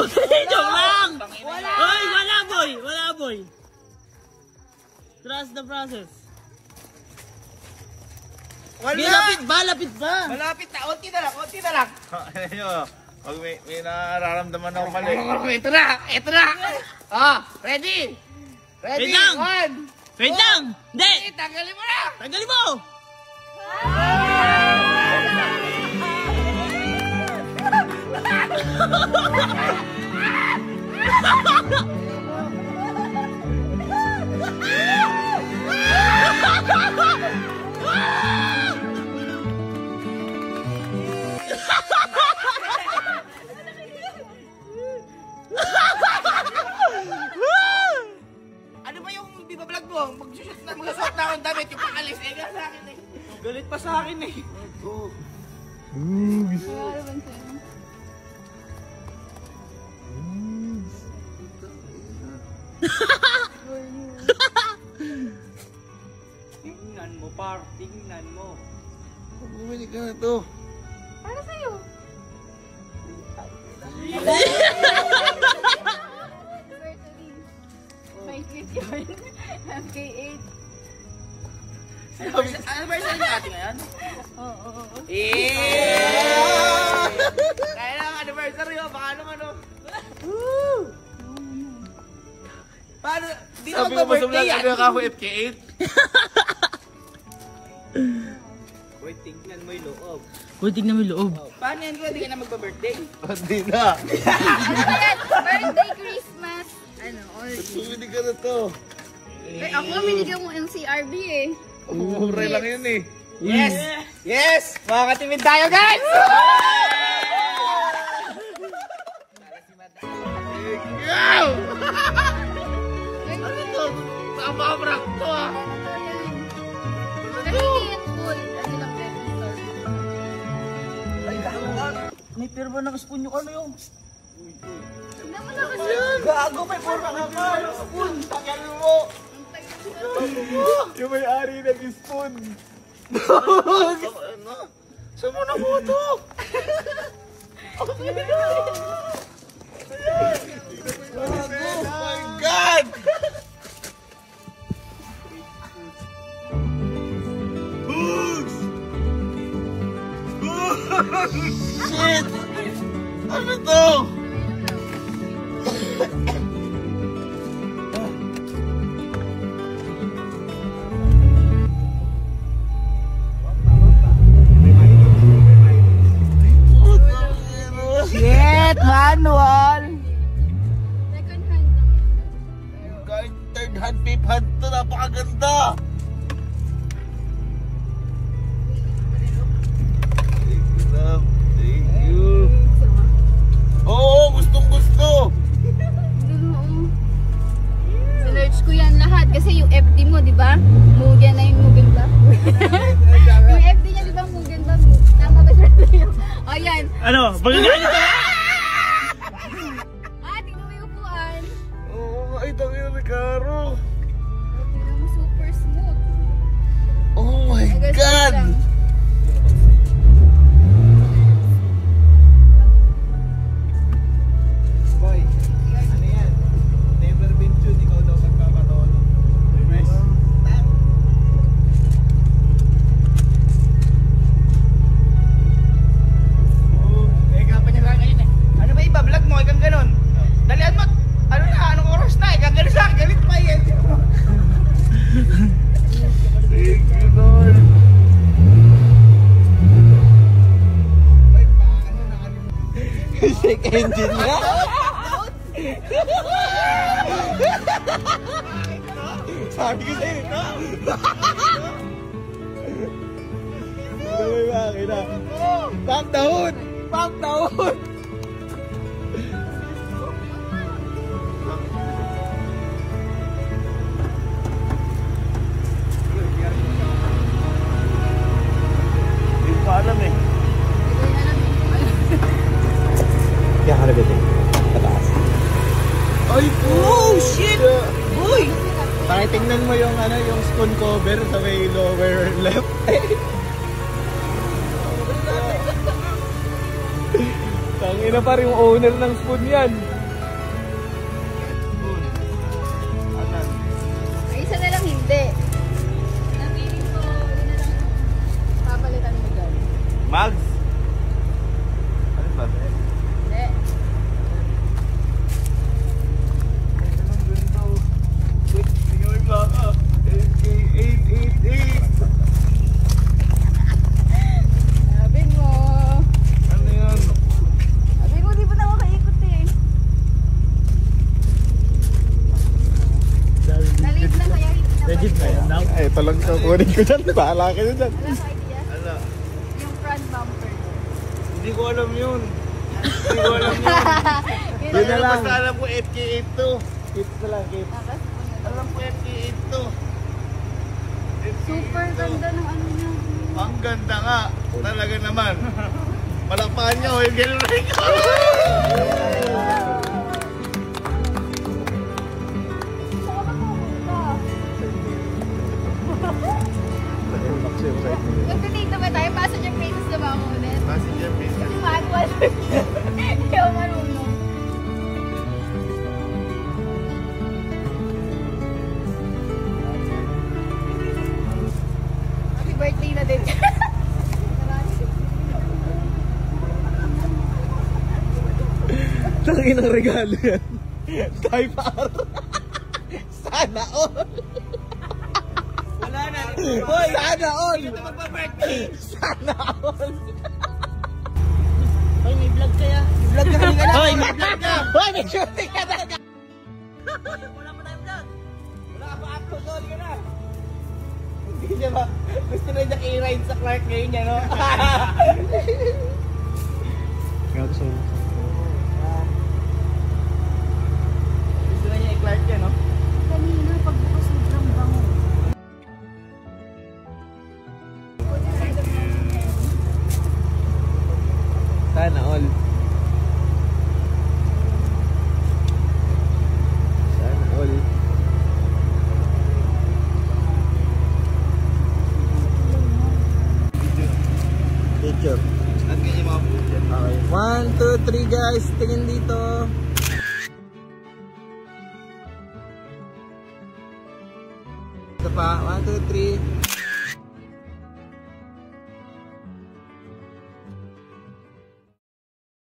Joke lang! Hoy, wala boy! Wala boy! Trust the process. Wala! Lapit ba? Malapit na, konti na lang. Pag may nararamdaman ako mali. Ito na! Ready? Wait lang! Wait lang! Hindi! Tanggalin mo na! Tanggalin mo! Ano ba yung bibablog mo? Mag-shoot na, mag-suot na akong damit, yung pakalis eh. Sa akin eh. Galit pa sa akin eh. Tingnan mo, par. Tingnan mo. Bumili ka na to. Para sa'yo. May gift yun. MK8. Anniversary niya ate ngayon? Oo. Kaya lang anniversary o, baka ano. Paano? Di na Sabi ko ba sa mag-birthday vlog, yan? ano ka ako FK8? Uy, tingnan mo yung loob. Uy, tignan mo yung loob. Paano yan kung hindi ka na magpa-birthday? Hindi na. Ano ba yan? Birthday, Christmas. Ano, all. Bumili ka na to. Eh, ako, binigyan mo NCRB eh. Mura lang yun eh. Yes! Yes! Makakatimid tayo, guys! Wow! Ano to? Nakapabrak to ah. Pero hindi yan full. Ano lang pencil. Ay, gago. May pirma ng spoon yung ano yung... Tignan mo na kasi. Gago, may pirma ng spoon. Tagal mo. Yung may-ari nag-spoon. Saan mo na photo? Oh my God! Shit! Ano to? Shit, manual. Second hand lang yan. Kahit third hand, fifth hand to, napakaganda! Thank you. Oo, gustong gusto! Sinerch ko yan lahat kasi yung FD mo, di ba? Mugen na yung Mugen ba? Yung FD niya, di ba? Mugen ba? Tama ba siya? O yan. Ano? Bagay Tingnan mo yung upuan. Oo, ay tangi na Caro. Tingnan mo super smooth. Oh my Agad God! lang. Boy, ano yan? Never been tuned, ikaw daw magpapatono. Nice. Kapan niya lang ngayon eh. Ano ba iba-vlog mo? Ikang ganon. Dalian mo. Ano na? Anong oras na? Ikang ganon sa akin. Galit pa yan. Thank you, Lord. Boy, paano na ano? Shake engine nga. Sabi ko sa'yo, no? Uy, bakit na? Pump the hood! Pump the hood! Hindi ko alam eh. Ito na lang. Kaya ka nabit eh. Pataas. Ay, oh shit! Uy! Pakitingnan mo yung ano, yung spoon cover sa may lower left. Tangina pa rin yung owner ng spoon yan. hindi. Napili ko, yun na lang papalitan mo dyan. Mags? Ano ba? Hindi. Wait, tingnan mo yung baka. 888. Sabihin mo. Ano yun? Sabihin mo, di ba na makaikot eh. Nalit lang kaya hindi na Legit ba yan daw? Ay, ito lang kukunin ko dyan. Bahala kayo dyan. Wala ka idea? Ano? Yung front bumper. Hindi ko alam yun. Hindi ko alam yun. Yun na lang. Basta alam ko FK8 to. Keep na lang, keep. Alam ko FK8 to. Super ganda ng ano niya. Ang ganda nga. Talaga naman. Malakpakan niyo yung gano'n ko. Saan ka pupunta? Nagtitito ba tayo? Passenger faces na ba ako ulit? Passenger face. Kasi manual. Hindi ako marunong. Happy birthday na din. Tangin ang regalo yan. Type R. Sana all. Wala na. Hoy, sana all. Ito magpa-birthday. Sana all. Hoy, may vlog kaya? Vlog ka kanina na. Hoy, may vlog ka! Hoy, may shooting ka talaga. Wala pa tayong vlog. Wala ka pa upload. Sorry ka na. Hindi niya ba? Gusto na niya i-ride sa Clark ngayon niya, no? Gusto Gusto na niya i-Clark niya, no? Kanina, pagbukas sobrang bango. Sana all. Sana all. Picture. At ganyan mga budget. Okay. 1, 2, 3 guys. Tingin dito. Ito pa. 1, 2, 3.